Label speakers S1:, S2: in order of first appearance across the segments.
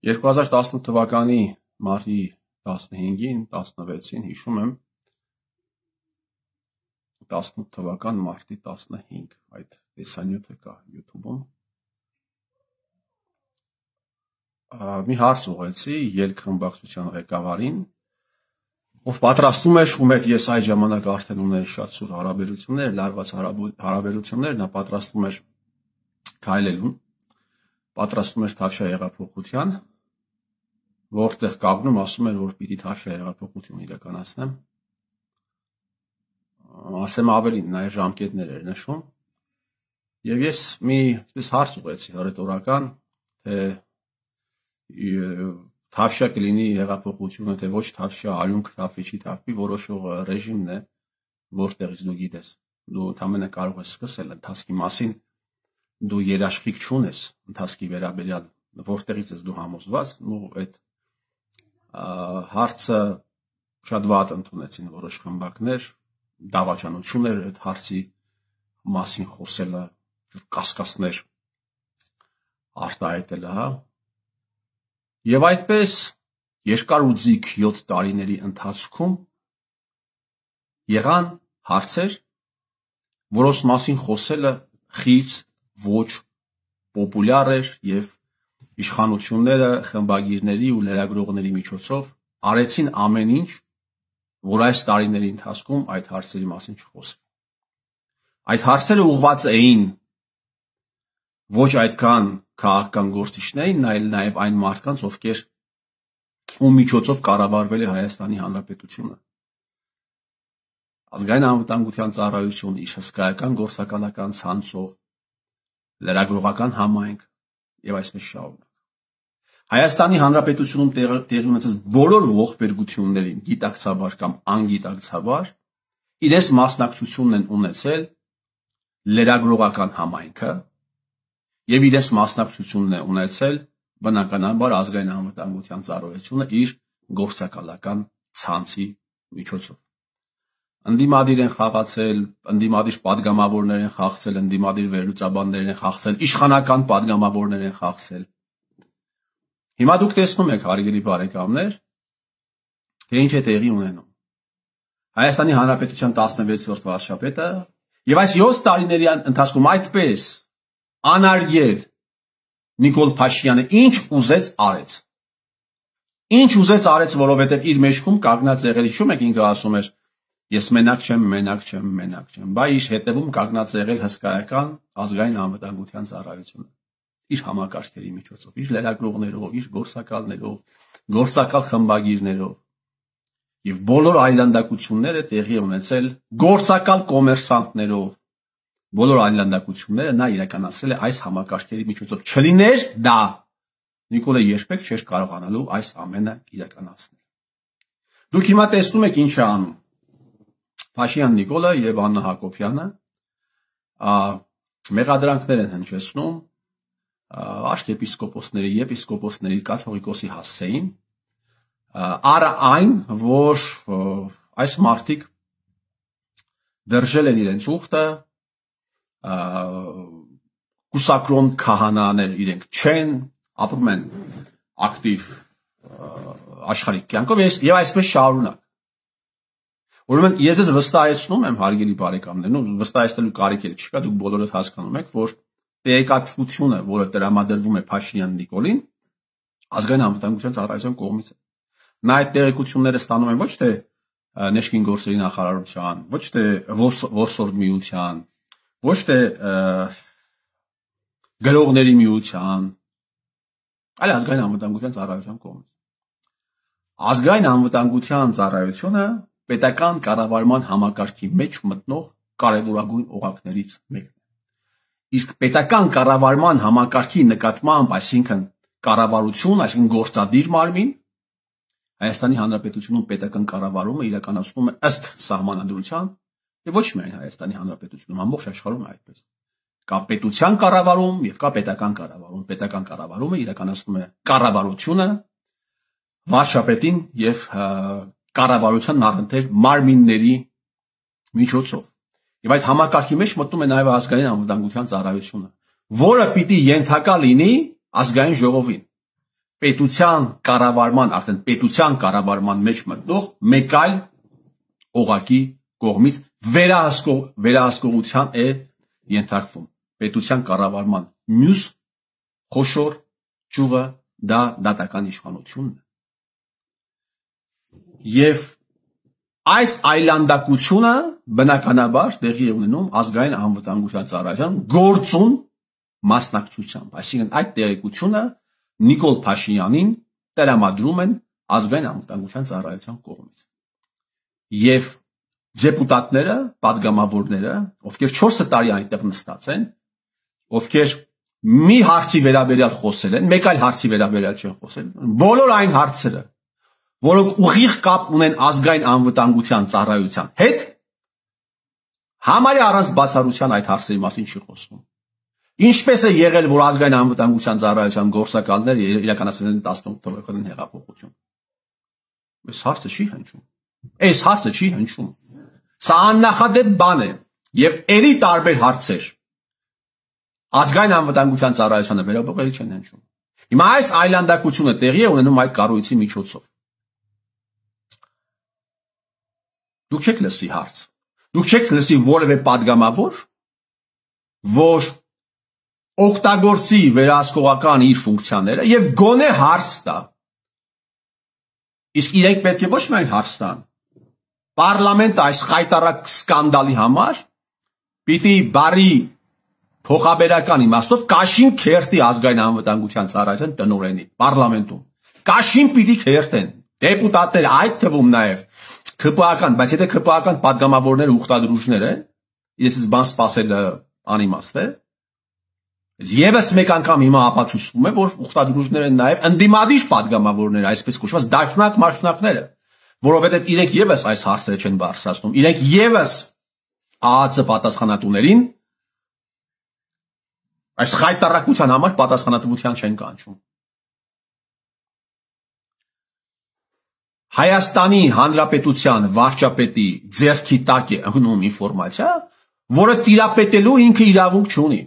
S1: 2018 թվականի մարտի 15-ին, 16-ին հիշում եմ 18 թվական մարտի 15 այդ տեսանյութը կա YouTube-ում մի հարց ուղղեցի ելք խմբակցության ղեկավարին ով պատրաստում էր ու մեր ես այդ ժամանակ արդեն ունեի շատ սուր հարաբերություններ լարված հարաբերություններ նա պատրաստում էր քայլելուն պատրաստում էր Թավշյա հեղափոխության որտեղ կանգնում ասում էր որ պիտի Թավշյա հեղափոխություն իրականացնեմ ասեմ ավելին նա ժամկետներ էր նշում եւ ես մի հարց ուղղեցի հռետորական թե Թավշյա կլինի հեղափոխությունը թե ոչ Թավշյա արյուն կթափվի չի թափվի որոշող ռեժիմն է որտեղից դու գիտես դու ընդամենը կարող ես սկսել ընթացքի մասին դու երաշխիք չունես ընթացքի վերաբերյալ որտեղից ես դու համոզված ու այդ հարցը շատ վատ ընդունեցին որոշ խմբակներ դավաճանություն էր այդ հարցի մասին խոսելը կասկածներ արտահայտելը հա եւ այդպես երկար ու ձիգ 7 տարիների ընթացքում եղան հարցեր որոնց մասին խոսելը խիծ ոչ պոպուլյար էր եւ իշխանությունները խմբագիրների ու լրագրողների միջոցով արեցին ամեն ինչ որ այս տարիների ընթացքում այդ հարցերի մասին չխոսվի այդ հարցերը ուղղված էին ոչ այդքան քաղաքական գործիչներին այլ նաեւ այն մարդկանց ովքեր ում միջոցով կառավարվել է Հայաստանի Հանրապետությունը ազգային անվտանգության ծառայություն իր հսկայական գործակալական ցանցով լրագրողական համայնք եւ այսպես շարունակ Հայաստանի Հանրապետությունում տեղի ունեցած բոլոր ողբերգություններին գիտակցաբար կամ անգիտակցաբար իրենց մասնակցությունն են ունեցել լրագրողական համայնքը եւ իրենց մասնակցությունն է ունեցել բնականաբար ազգային անվտանգության ծառայությունը իր գործակալական ցանցի միջոցով ընդդիմադիր են խաղացել ընդդիմադիր падգամավորներ են խաղացել ընդդիմադիր վերլուծաբաններ են խաղացել իշխանական падգամավորներ են խաղացել հիմա դուք տեսնում եք հարգելի բարեկամներ թե ինչ է տեղի ունենում Հայաստանի Հանրապետության 16-րդ վարչապետը եւ այս 7 տարիների ընթացքում այդպես անարգել Նիկոլ Փաշինյանը ինչ ուզեց արեց ինչ ուզեց արեց որովհետեւ իր մեջքում կանգնած եղել հիշում եք ինքը ասում էր ես մենակ չեմ բայ իր հետևում կանգնած եղել հսկայական ազգային անվտանգության ծառայությունը իր համակարգերի միջոցով իր լրագրողներով իր գործակալներով գործակալ խմբագիրներով եւ բոլոր այլանդակությունները տեղի ունեցել գործակալ կոմերսանտներով բոլոր այլանդակությունները նա իրականացրել է այս համակարգերի միջոցով չլիներ դա Նիկոլը երբեք չէր կարողանալու այս ամենը իրականացնել դուք հիմա տեսնում եք ինչ է անում Փաշինյան Նիկոլը եւ Աննա Հակոբյանը մեղադրանքներ են հնչեցնում արքեպիսկոպոսների կաթողիկոսի հասցեին առ այն որ այս մարդիկ դրժել են իրենց ուխտը կուսակրոն քահանաներ իրենք չեն ապրում են ակտիվ աշխարհիկ կյանքով եւ այսպես շարունակ ուրեմն ես ես վստահեցնում եմ հարգելի բարեկամներ ու վստահեցնելու կարիք էլ չկա դուք բոլորդ հասկանում եք որ տեղեկատվությունը որը տրամադրվում է Փաշինյան Նիկոլին ազգային անվտանգության ծառայության կողմից է նա այդ տեղեկությունները ստանում են ոչ թե ներքին գործերի նախարարության ոչ թե որսորդ միության ոչ թե գրողների միության այլ ազգային անվտանգության ծառայության կողմից ազգային անվտանգության ծառայությունը պետական կառավարման համակարգի մեջ մտնող կարևորագույն օղակներից մեկն է իսկ պետական կառավարման համակարգի նկատմամբ այսինքն կառավարություն այսինքն գործադիր մարմին Հայաստանի Հանրապետությունում պետական կառավարումը իրականացնում է ըստ սահմանադրության եւ ոչ միայն Հայաստանի Հանրապետությունում ամբողջ աշխարհում է այդպես կա պետության կառավարում եւ կա պետական կառավարումը իրականացնում է կառավարությունը վարչապետին եւ կառավարության առընթեր մարմինների միջոցով եւ այդ համակարգի մեջ մտնում է նաեւ ազգային անվտանգության ծառայությունը որը պիտի ենթակա լինի ազգային ժողովին պետության կառավարման, արդեն պետության կառավարման մեջ մտնող մեկ այլ օղակի կողմից վերահսկողության է ենթարկվում։ Պետության կառավարման մյուս խոշոր ճյուղը դա դատական իշխանությունն է։ Եվ այս այլանդակությունը բնականաբար տեղի է ունենում ազգային անվտանգության ծառայության գործուն մասնակցությամբ, այսինքն այդ տեղեկությունը Նիկոլ Փաշինյանին տրամադրում են ազգային անվտանգության ծառայության կողմից։ Եվ դեպուտատները, падգամավորները, ովքեր 4 տարի այնտեղ նստած են, ովքեր մի հարցի վերաբերյալ խոսել են, մեկ այլ հարցի վերաբերյալ չեն խոսել, բոլոր այն հարցերը, որոնք ուղիղ կապ ունեն ազգային անվտանգության ծառայության հետ, համարյա առանց բացառության այդ հարցերի մասին չի խոսվում։ Ինչպես է եղել, որ ազգային անվտանգության ծառայության գործակալները իրականացրել են 18 թվականին հեղափոխություն։ Այս հարցը չի հնչում։ Այս հարցը չի հնչում։ Սա աննախադեպ բան է եւ ելի տարբեր հարցեր ազգային անվտանգության ծառայությանը վերաբերող չեն հնչում։ Հիմա այս այլանդակությունը տեղի է ունենում այդ կառույցի միջոցով։ Դուք չեք լսի հարց։ Դուք չեք լսի որևէ падգամավոր, որ օգտագործի վերահսկողական իր ֆունկցիաները եւ գոնե հարց տա։ Իսկ իրենք պետք է ոչ միայն հարց տան։ Պարլամենտը այս խայտարակ սկանդալի համար պիտի բարի փոխաբերական իմաստով կաշին քերտի ազգային անվտանգության ծառայության տնօրենի պարլամենտում։ Կաշին պիտի քերտեն դեպուտատները, այդ թվում նաեւ ԿՊԱ-ական, բայց եթե ԿՊԱ-ական падգամավորները ուխտադրուժներ են, իրենցից բան սпасելը անիմաստ է։ Եվս մեկ անգամ հիմա ապացուցվում է, որ ուխտադրուժներ են նաև ընդդիմադիր падգամավորներ, այսպես կոչված դաշնակ մաշնակները, որովհետև իրենք եւս այս հարցերը չեն բարձրացնում, իրենք եւս ԱԱՑ պատասխանատուներին այս խայտարակության համար պատասխանատվության չեն կանչում։ Հայաստանի Հանրապետության վարչապետի ձեռքի տակ է ընկնում ինֆորմացիա, որը տիրապետելու ինքը իրավունք չունի։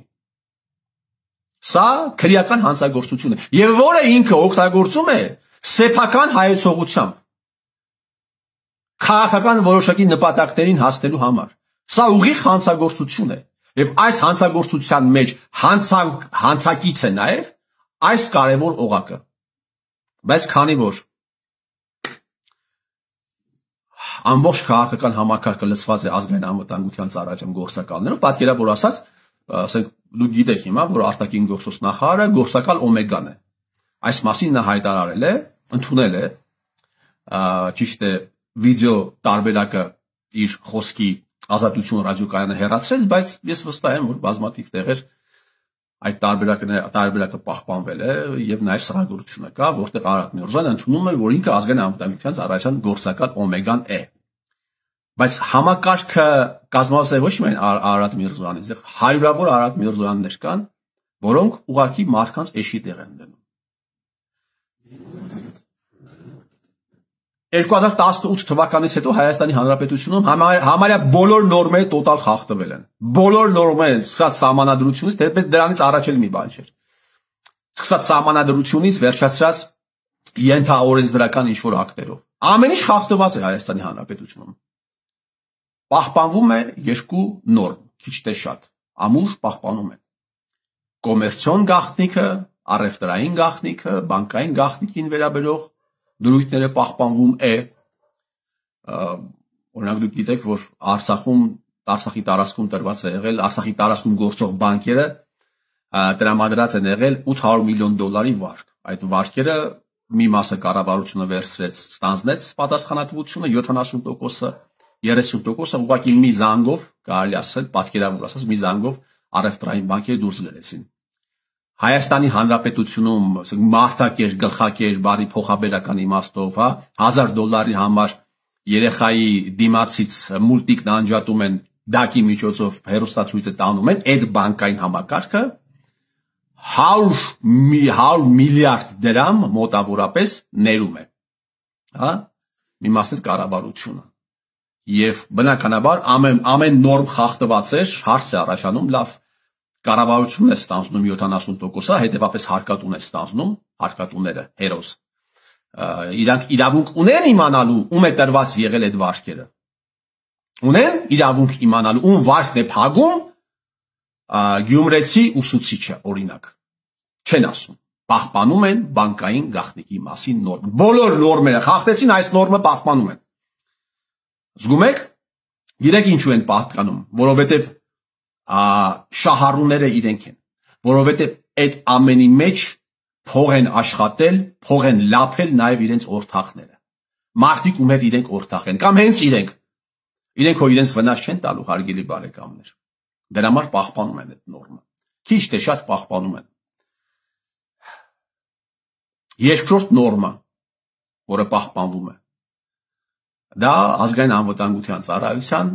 S1: Սա քրեական հանցագործություն է, եւ որը ինքը օգտագործում է սեփական հայեցողությամբ քաղաքական որոշակի նպատակներին հասնելու համար։ Սա ուղիղ հանցագործություն է, եւ այս հանցագործության մեջ հանցակից է նաեւ այս կարևոր օղակը։ Բայց քանի որ ամբողջ քաղաքական համակարգը լցված է ազգային անվտանգության ծառայության գործակալներով, պատկերավոր ասած, ասենք դուք գիտեք հիմա, որ արտաքին գործոս նախարարը գործակալ Օմեգան է։ Այս մասին նա հայտարարել է, ընդունել է, ճիշտ է, վիդեո տարբերակը իր խոսքի ազատություն ռադիոկայանը հեռացրեց, բայց ես վստահ եմ, որ բազմաթիվ տեղեր այդ տարբերակը պահպանվել է եւ նաեւ սահագրությունը կա, որտեղ Արարատ Միրզոյանը ընդունում է, որ ինքը ազգային անվտանգության ծառայության գործակալ Օմեգան է։ Բայց համակարգը կազմված է ոչ միայն Արարատ Միրզոյանից, հարյուրավոր Արարատ Միրզոյաններ կան, որոնք ուղղակի մարդկանց էշի տեղ են դնում։ 2018 թվականից հետո Հայաստանի Հանրապետությունում համարյա բոլոր նորմերը տոտալ խախտվել են։ Բոլոր նորմերը, սկսած սահմանադրությունից, դեպի դրանից առաջ էլ մի բան չէր։ Սկսած սահմանադրությունից վերջացրած ենթաօրենսդրական ինչ-որ ակտերով։ Ամեն ինչ խախտված է Հայաստանի Հանրապետությունում։ Պահպանվում է երկու նորմ, քիչ թե շատ, ամուր պահպանում են։ Կոմերցիոն գաղտնիքը, առևտրային գաղտնիքը, բանկային գաղտնիքին վերաբերող դրույթները պահպանվում է։ Օրինակ դուք գիտեք, որ Արցախի տարածքում տրված է եղել, Արցախի տարածքում գործող բանկերը տրամադրած են եղել $800 միլիոն վարկ։ Այդ վարկերը մի մասը կառավարությունը վերցրեց, ստանձնեց պատասխանատվությունը, 70%-ը, 30%-ը ուղղակի մի զանգով, կարելի ասել, պատկերավոր ասած, մի զանգով առևտրային բանկերը դուրս գցին։ Հայաստանի Հանրապետությունում մարդակեր, գլխակեր, բարի փոխաբերական իմաստով, հա, $1000 համար երեխայի դիմացից մուլտիկն անջատում են, դակի միջոցով հեռուստացույցը տանում են, այդ բանկային համակարգը 100 միլիարդ դրամ մոտավորապես ներում է, հա, մի մասն կառավարությունը։ Եվ բնականաբար ամեն նորմ խախտված էր, հարց է առաջանում, լավ, կառավարությունն է ստանձնում 70%-ը, հետևապես հարկատուն է ստանձնում, հարկատուները, հերոս։ Իրանք իրավունք ունեն իմանալու ում է տրված եղել այդ վարկերը։ Ունեն իրավունք իմանալու ում վարկն է փակում գյումրեցի ուսուցիչը, օրինակ։ Չեն ասում։ Պահպանում են բանկային գաղտնիքի մասին նորմ։ Բոլոր նորմերը խախտեցին, այս նորմը պահպանում են։ Զգում եք, գիտեք ինչու են պատկանում, որովհետև շահառուները իրենք են, որովհետև այդ ամենի մեջ փող են աշխատել, փող են լափել նաև իրենց օրթախները։ Մարդիկ ում հետ իրենք օրթախ են, կամ հենց իրենք հո իրենց վնաս չեն տալու, հարգելի բարեկամներ։ Դրա համար պահպանում են այդ նորմը։ Քիչ թե շատ պահպանում են։ Երկրորդ նորմը, որը պահպանվում է, դա ազգային անվտանգության ծառայության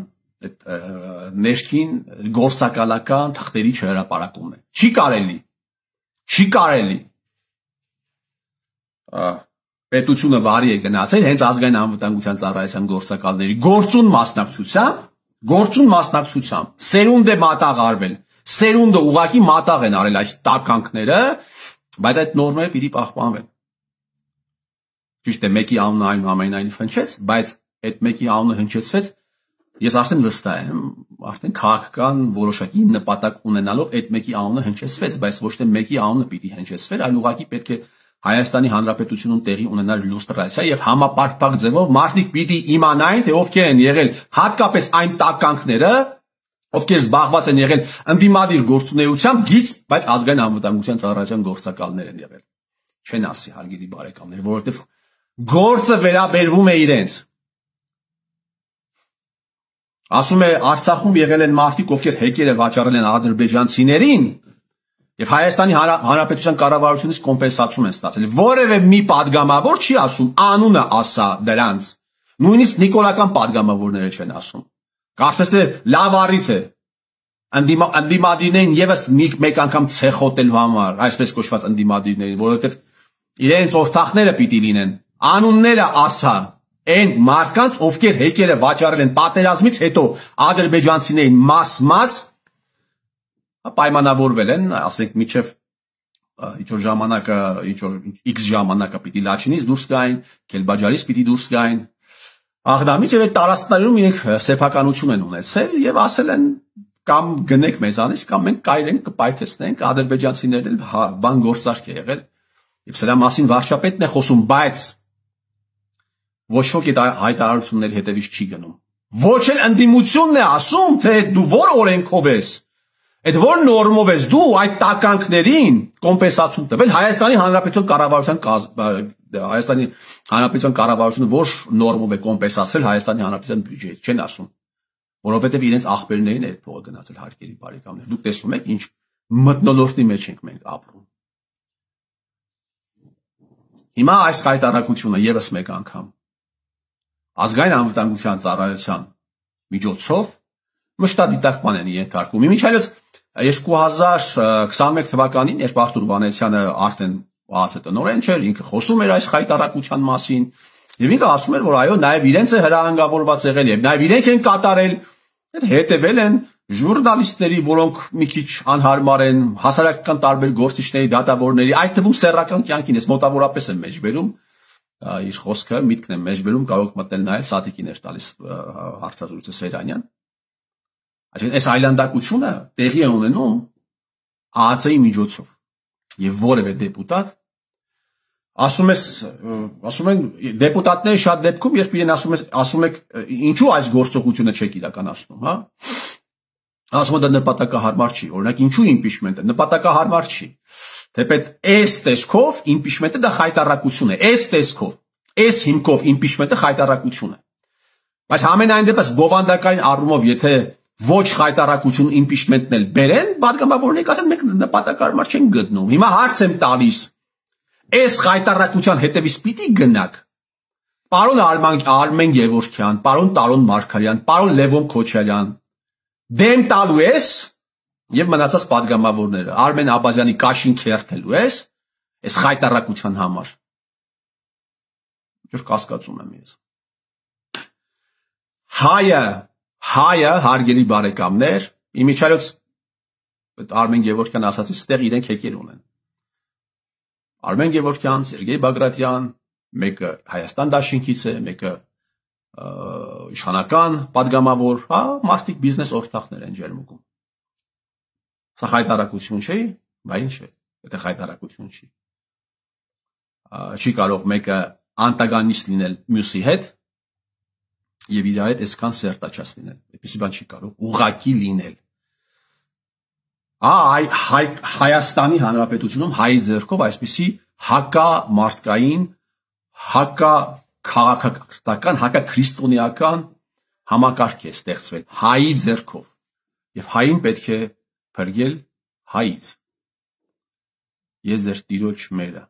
S1: ներքին գործակալական թղթերի չհրապարակումն է։ Չի կարելի պետությունը վարի է գնացել հենց ազգային անվտանգության ծառայության գործակալների գործուն մասնակցությամբ սերունդ է մատաղ արվել, սերունդը ուղղակի մատաղ են արել այս տականքները, բայց այդ նորմերը պիտի պահպանվեն։ Ճիշտ է, մեկի անունը այնուամենայնիվ հնչեց, բայց այդ մեկի անունը հնչեցվեց, ես արդեն վստահ եմ, արդեն քաղաքական որոշակի նպատակ ունենալով այդ մեկի անունը հնչեցվեց, բայց ոչ թե մեկի անունը պիտի հնչեցվեր, այլ ուղղակի պետք է Հայաստանի Հանրապետությունում տեղի ունենալ լուստրացիա եւ համապարփակ ձևով մարդիկ պիտի իմանային, թե ովքեր են եղել հատկապես այն տականքները, ովքեր զբաղված են եղել ընդդիմադիր գործունեությամբ, գից, բայց ազգային անվտանգության ծառայության գործակալներ են եղել։ Չեն ասի, հարգելի բարեկամներ, որովհետեւ գործը վերաբերվում է իրենց։ Ասում է Արցախում եղել են մարդիկ, ովքեր հեկերը վաճառել են ադրբեջանցիներին եւ Հայաստանի Հանրապետության կառավարությունից կոմպենսացիա են ստացել։ Որևէ մի падգամավոր չի ասում անունը ասա դրանց։ Նույնիսկ նիկոլական падգամավորները չեն ասում։ Կարծես թե լավ առիթ է ընդդիմադիրներին եւս մեկ անգամ ցեխոտելու համար, այսպես կոչված ընդդիմադիրներին, որովհետեւ իրենց օրթախները պիտի լինեն։ Անունները ասա այն մարդկանց, ովքեր հեկերը վաճառել են պատերազմից հետո ադրբեջանցիներին մաս պայմանավորվել են, ասենք միջև ինչ-որ ժամանակը, ինչ-որ X ժամանակը պիտի Լաչինից դուրս գային, Քելբաջարից պիտի դուրս գային, Աղդամից եւ այդ տարածքներում իրենք սեփականություն են ունեցել եւ ասել են կամ գնեք մեզանից կամ մենք կայրենք կպայթեցնենք, ադրբեջանցիներն էլ բան գործարք է եղել եւ սրա մասին վարչապետն է խոսում, բայց ոչ ոք այդ հայտարարությունների հետևից չի գնում։ Ոչ էլ ընդդիմությունն է ասում, թե դու որ օրենքով ես, այդ որ նորմով ես դու այդ տականքներին կոմպենսացիա տվել Հայաստանի Հանրապետության կառավարությունը ոչ նորմով է կոմպենսացրել Հայաստանի Հանրապետության բյուջեից, չեն ասում, որովհետև իրենց աղբերներին է այդ փողը գնացել, հարգելի բարեկամներ։ Դուք տեսնում եք ինչ մթնոլորտի մեջ ենք մենք ապրում։ Հիմա այս հայտարարությունը եւս մեկ անգամ ազգային անվտանգության ծառայության միջոցով մշտադիտարկման են ենթարկվում։ Իմիջիայլոց 2021 թվականին, երբ Արթուր Վանեցյանը արդեն ԱԱՑ տնօրեն չէր, ինքը խոսում էր այս հայտարարության մասին, եւ ինքը ասում էր, որ այո, նաեւ իրենց է հրահանգավորված եղել եւ նաեւ իրենք են կատարել, հետեւել են ժուրնալիստների, որոնք մի քիչ անհարմար են, հասարակական տարբեր գործիչների, դատավորների, այդ թվում սեռական կյանքին ես մոտավորապես եմ մեջբերում, իր խոսքը միտքն եմ մեջբերում, կարող եք մտնել նաեւ Սաթիկին էր տալիս հարցազրույցը Սերանյան։ Այսինքն այս այլանդակությունը տեղի է ունենում ԱԱՑ-ի միջոցով եւ որևէ դեպուտատ ասում են դեպուտատները շատ դեպքում երբ իրեն ասում եք ինչու այս գործողությունը չեք իրականացնում, հա? Ասում են դա նպատակահարմար չի, օրինակ ինչու իմպիչմենտը նպատակահարմար չի։ Թեպետ այս տեսքով իմպիչմենտը դա խայտարակություն է, այս տեսքով, այս հիմքով իմպիչմենտը խայտարակություն է։ Բայց համենայն դեպս բովանդակային առումով եթե ոչ խայտարակություն իմպիչմենտն էլ բերեն, պատգամավորները կասեն մենք նպատակահարմար չենք գտնում։ Հիմա հարց եմ տալիս, այս խայտարակության հետևից պիտի գնաք։ Պարոն Արմեն Գևորգյան, պարոն Տարոն Մարգարյան, պարոն Լևոն Քոչարյան, դեմ տալու ես եւ մնացած պատգամավորները Արմեն Աբազյանի կաշին քերթելու ես այս խայտարակության համար։ Ինչ կասկածում եմ ես։ Հայը հարգելի բարեկամներ, իմիջիայլոց Արմեն Գևորգյան ասացի, ստեղ իրենք հեկեր ունեն։ Արմեն Գևորգյան, Սերգեյ Բագրատյան, մեկը Հայաստան դաշինքից է, մեկը իշխանական падգամավոր, հա, մարդիկ բիզնես օրտախներ են ջերմուկում։ Սա խայտարակություն չէ, բա ինչ է, եթե խայտարակություն չի։ Չի կարող մեկը անտագանիստ լինել մյուսի հետ եւ իր հետ այսքան սերտաչած լինել։ Այդպեսի բան չի կարող ուղակի լինել։ Հայաստանի Հանրապետությունում հայ ձեռքով այսպիսի հակամարտկային, հակաքաղաքական, հակաքրիստոնեական համակարգ է ստեղծվել հայի ձեռքով եւ հային պետք է փրկել հայից։ Ես ձեր տիրոջ մերը